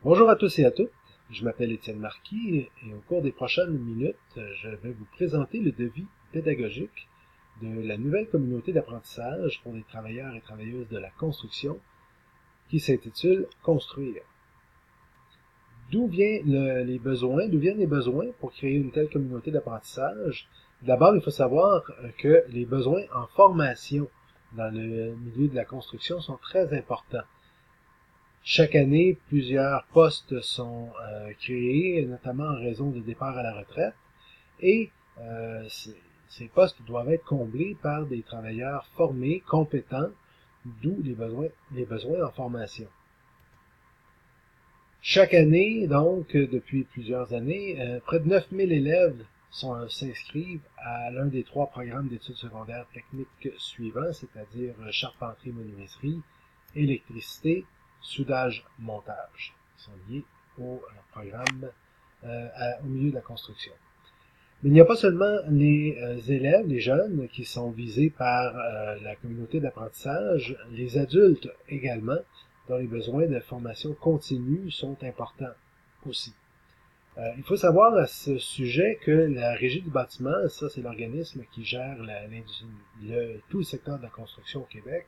Bonjour à tous et à toutes, je m'appelle Étienne Marquis et au cours des prochaines minutes, je vais vous présenter le devis pédagogique de la nouvelle communauté d'apprentissage pour les travailleurs et travailleuses de la construction qui s'intitule Construire. D'où viennent les besoins pour créer une telle communauté d'apprentissage? D'abord, il faut savoir que les besoins en formation dans le milieu de la construction sont très importants. Chaque année, plusieurs postes sont créés, notamment en raison de départ à la retraite, et ces postes doivent être comblés par des travailleurs formés, compétents, d'où les besoins en formation. Chaque année, donc, depuis plusieurs années, près de 9000 élèves s'inscrivent à l'un des 3 programmes d'études secondaires techniques suivants, c'est-à-dire charpenterie-menuiserie, électricité, soudage-montage, qui sont liés au programme au milieu de la construction. Mais il n'y a pas seulement les élèves, les jeunes, qui sont visés par la communauté d'apprentissage, les adultes également, dont les besoins de formation continue sont importants aussi. Il faut savoir à ce sujet que la Régie du bâtiment, ça c'est l'organisme qui gère tout le secteur de la construction au Québec,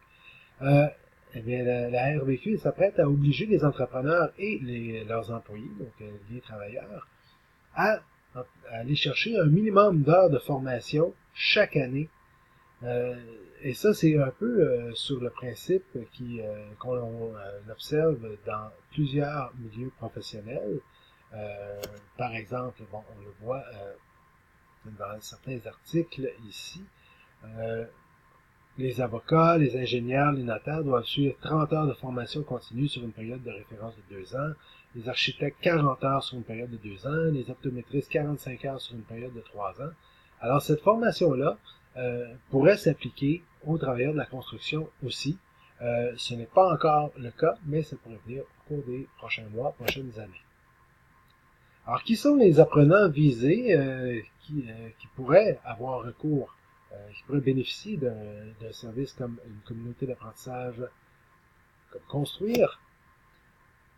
eh bien, la RBQ s'apprête à obliger les entrepreneurs et leurs employés, donc les travailleurs, à aller chercher un minimum d'heures de formation chaque année. Et ça, c'est un peu sur le principe qu'on observe dans plusieurs milieux professionnels. Par exemple, bon, on le voit dans certains articles ici, les avocats, les ingénieurs, les notaires doivent suivre 30 heures de formation continue sur une période de référence de 2 ans, les architectes 40 heures sur une période de 2 ans, les optométristes 45 heures sur une période de 3 ans. Alors cette formation-là pourrait s'appliquer aux travailleurs de la construction aussi. Ce n'est pas encore le cas, mais ça pourrait venir au cours des prochains mois, prochaines années. Alors, qui sont les apprenants visés qui pourraient avoir recours, qui pourraient bénéficier d'un service comme une communauté d'apprentissage, comme Construire?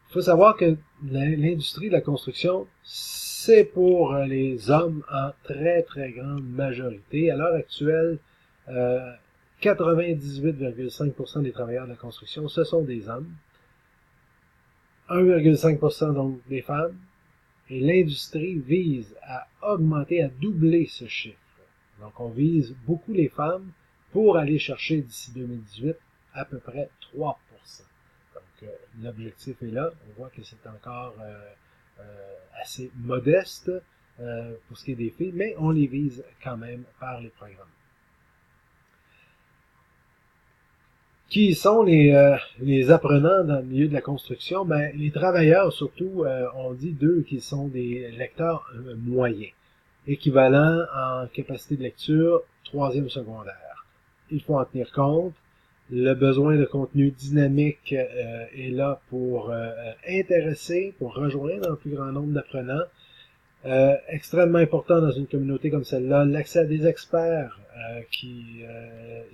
Il faut savoir que l'industrie de la construction, c'est pour les hommes en très, très grande majorité. À l'heure actuelle, 98,5% des travailleurs de la construction, ce sont des hommes. 1,5% donc des femmes. Et l'industrie vise à augmenter, à doubler ce chiffre. Donc, on vise beaucoup les femmes pour aller chercher d'ici 2018 à peu près 3%. Donc, l'objectif est là. On voit que c'est encore assez modeste pour ce qui est des filles, mais on les vise quand même par les programmes. Qui sont les apprenants dans le milieu de la construction? Ben, les travailleurs, surtout, on dit d'eux qu'ils sont des lecteurs moyens, équivalents en capacité de lecture 3e secondaire. Il faut en tenir compte. Le besoin de contenu dynamique est là pour intéresser, pour rejoindre un plus grand nombre d'apprenants. Extrêmement important dans une communauté comme celle-là, l'accès à des experts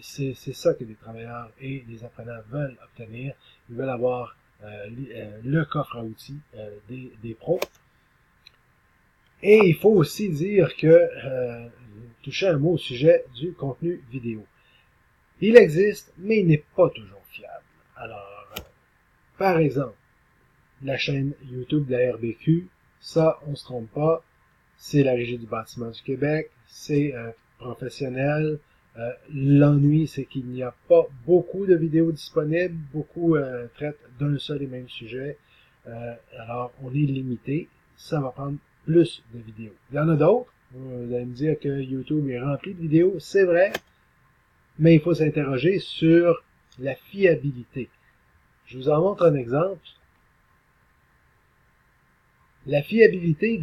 c'est ça que les travailleurs et les apprenants veulent obtenir. Ils veulent avoir le coffre à outils des pros. Et il faut aussi dire que toucher un mot au sujet du contenu vidéo. Il existe, mais il n'est pas toujours fiable. Alors, par exemple, la chaîne YouTube de la RBQ, ça, on se trompe pas, c'est la Régie du bâtiment du Québec, c'est professionnel. L'ennui, c'est qu'il n'y a pas beaucoup de vidéos disponibles, beaucoup traitent d'un seul et même sujet. Alors, on est limité, ça va prendre plus de vidéos. Il y en a d'autres, vous allez me dire que YouTube est rempli de vidéos, c'est vrai, mais il faut s'interroger sur la fiabilité. Je vous en montre un exemple. La fiabilité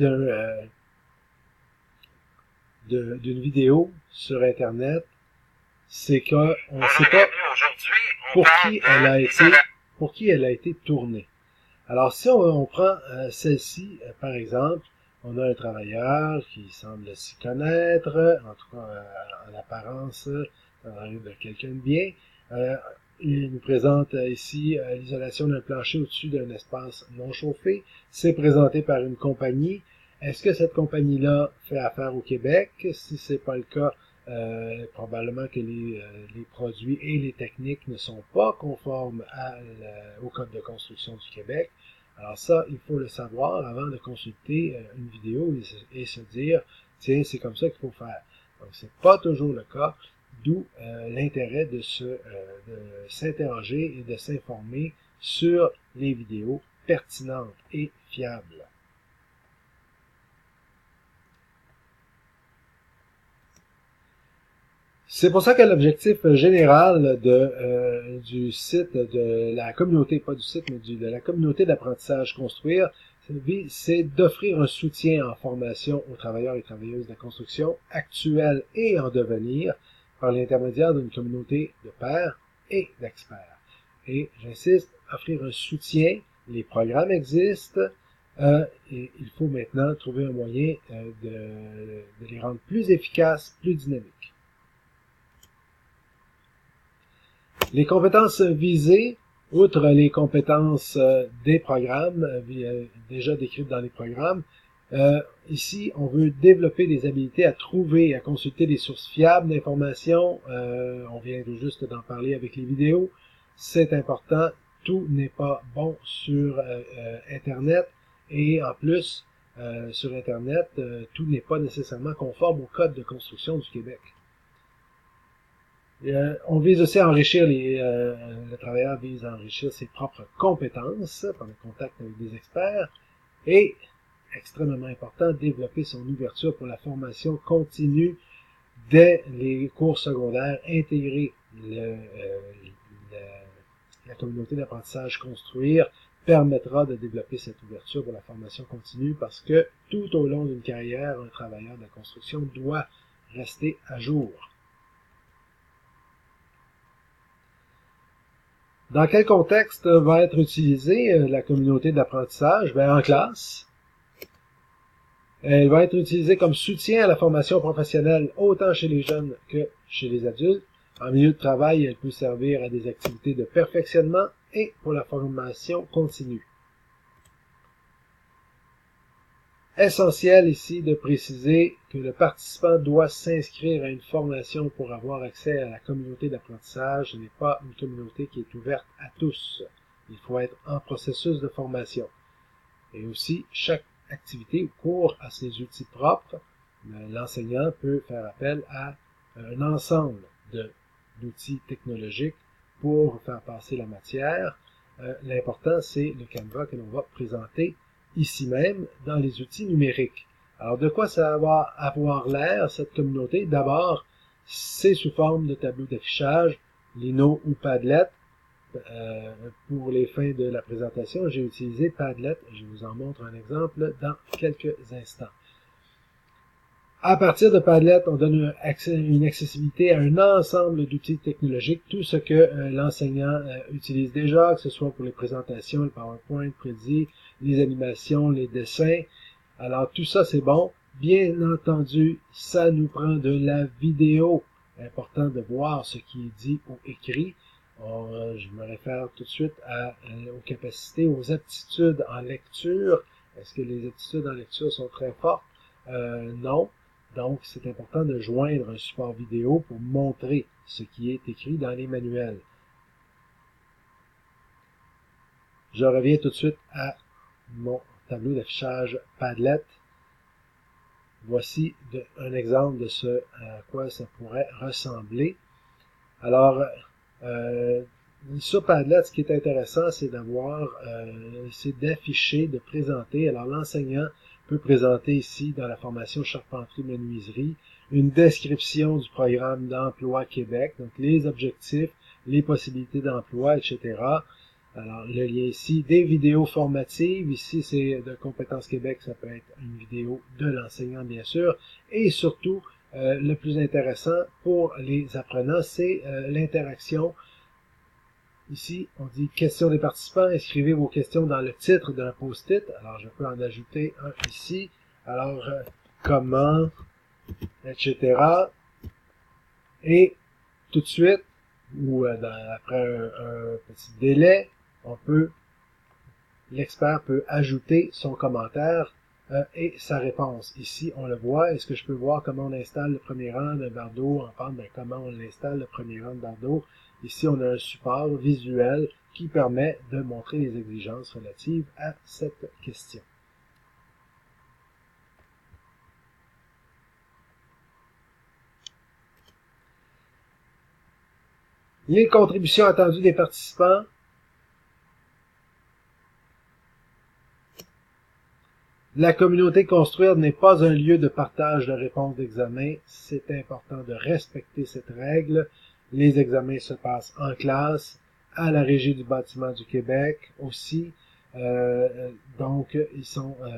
d'une vidéo sur Internet, c'est qu'on ne sait pas pour qui elle a été tournée. Alors, si on prend celle-ci, par exemple, on a un travailleur qui semble s'y connaître, en tout cas en apparence, de quelqu'un de bien. il nous présente ici l'isolation d'un plancher au-dessus d'un espace non chauffé. C'est présenté par une compagnie. Est-ce que cette compagnie-là fait affaire au Québec? Si c'est pas le cas, probablement que les produits et les techniques ne sont pas conformes au Code de construction du Québec. Alors ça, il faut le savoir avant de consulter une vidéo et se dire, tiens, c'est comme ça qu'il faut faire. Donc, c'est pas toujours le cas, d'où l'intérêt de s'interroger et de s'informer sur les vidéos pertinentes et fiables. C'est pour ça que l'objectif général du site, de la communauté, pas du site, mais de la communauté d'apprentissage Construire, c'est d'offrir un soutien en formation aux travailleurs et travailleuses de la construction actuels et en devenir par l'intermédiaire d'une communauté de pairs et d'experts. Et j'insiste, offrir un soutien, les programmes existent, et il faut maintenant trouver un moyen de les rendre plus efficaces, plus dynamiques. Les compétences visées, outre les compétences des programmes, déjà décrites dans les programmes, ici, on veut développer des habiletés à trouver et à consulter des sources fiables d'informations. On vient tout juste d'en parler avec les vidéos. C'est important. Tout n'est pas bon sur Internet. Et en plus, sur Internet, tout n'est pas nécessairement conforme au Code de construction du Québec. On vise aussi à enrichir le travailleur vise à enrichir ses propres compétences par le contact avec des experts et, extrêmement important, développer son ouverture pour la formation continue dès les cours secondaires, intégrer la communauté d'apprentissage Construire permettra de développer cette ouverture pour la formation continue parce que tout au long d'une carrière, un travailleur de la construction doit rester à jour. Dans quel contexte va être utilisée la communauté d'apprentissage? En classe. Elle va être utilisée comme soutien à la formation professionnelle, autant chez les jeunes que chez les adultes. En milieu de travail, elle peut servir à des activités de perfectionnement et pour la formation continue. Essentiel ici de préciser que le participant doit s'inscrire à une formation pour avoir accès à la communauté d'apprentissage. Ce n'est pas une communauté qui est ouverte à tous. Il faut être en processus de formation. Et aussi, chaque activité ou cours a ses outils propres. L'enseignant peut faire appel à un ensemble d'outils technologiques pour faire passer la matière. L'important, c'est le Canva que l'on va présenter ici même dans les outils numériques. Alors, de quoi ça va avoir l'air, cette communauté? D'abord, c'est sous forme de tableau d'affichage, Lino ou Padlet. Pour les fins de la présentation, j'ai utilisé Padlet. Je vous en montre un exemple dans quelques instants. À partir de Padlet, on donne une accessibilité à un ensemble d'outils technologiques, tout ce que l'enseignant utilise déjà, que ce soit pour les présentations, le PowerPoint, Prezi, les animations, les dessins. Alors tout ça, c'est bon. Bien entendu, ça nous prend de la vidéo. Important de voir ce qui est dit ou écrit. Je me réfère tout de suite aux capacités, aux aptitudes en lecture. Est-ce que les aptitudes en lecture sont très fortes? Non. Donc, c'est important de joindre un support vidéo pour montrer ce qui est écrit dans les manuels. Je reviens tout de suite à mon tableau d'affichage Padlet. Voici un exemple de ce à quoi ça pourrait ressembler. Alors, sur Padlet, ce qui est intéressant, c'est c'est d'afficher, de présenter. Alors, l'enseignant peut présenter ici, dans la formation charpenterie-menuiserie, une description du programme d'emploi Québec, donc les objectifs, les possibilités d'emploi, etc. Alors, le lien ici, des vidéos formatives. Ici, c'est de Compétences Québec, ça peut être une vidéo de l'enseignant, bien sûr. Et surtout, le plus intéressant pour les apprenants, c'est l'interaction. Ici, on dit « Questions des participants ». Inscrivez vos questions dans le titre de la post-it. Alors, je peux en ajouter un ici. Alors, comment, etc. Et tout de suite, ou après un petit délai, l'expert peut ajouter son commentaire et sa réponse. Ici, on le voit. Est-ce que je peux voir comment on installe le premier rang d'un barre d'eau en pente? Comment on installe le premier rang de barre d'eau? Ici, on a un support visuel qui permet de montrer les exigences relatives à cette question. Les contributions attendues des participants. La communauté construire n'est pas un lieu de partage de réponses d'examen. C'est important de respecter cette règle. Les examens se passent en classe, à la Régie du bâtiment du Québec aussi. Donc,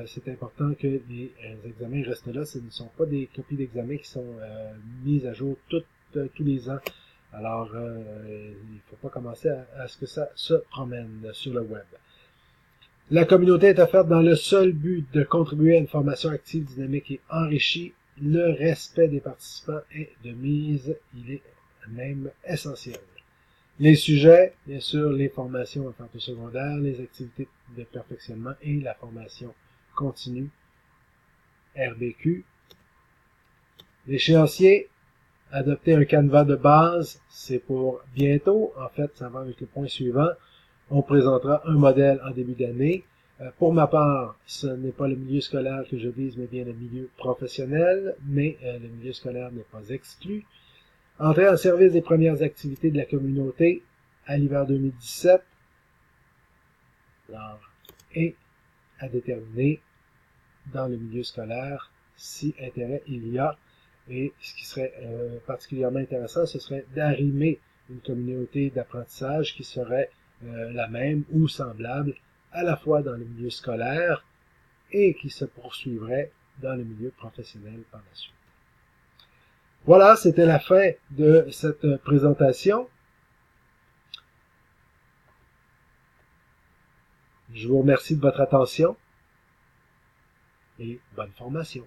c'est important que les examens restent là. Ce ne sont pas des copies d'examen qui sont mises à jour tous les ans. Alors, il ne faut pas commencer à ce que ça se promène sur le web. La communauté est offerte dans le seul but de contribuer à une formation active, dynamique et enrichie. Le respect des participants est de mise, il est même essentiel. Les sujets, bien sûr, les formations en tant que secondaire, les activités de perfectionnement et la formation continue, RBQ. L'échéancier, adopter un canevas de base, c'est pour bientôt. En fait, ça va avec le point suivant. On présentera un modèle en début d'année. Pour ma part, ce n'est pas le milieu scolaire que je vise, mais bien le milieu professionnel, mais le milieu scolaire n'est pas exclu. Entrer en service des premières activités de la communauté à l'hiver 2017. Alors, et à déterminer dans le milieu scolaire si intérêt il y a. Et ce qui serait particulièrement intéressant, ce serait d'arrimer une communauté d'apprentissage qui serait la même ou semblable à la fois dans le milieu scolaire et qui se poursuivrait dans le milieu professionnel par la suite. Voilà, c'était la fin de cette présentation. Je vous remercie de votre attention et bonne formation.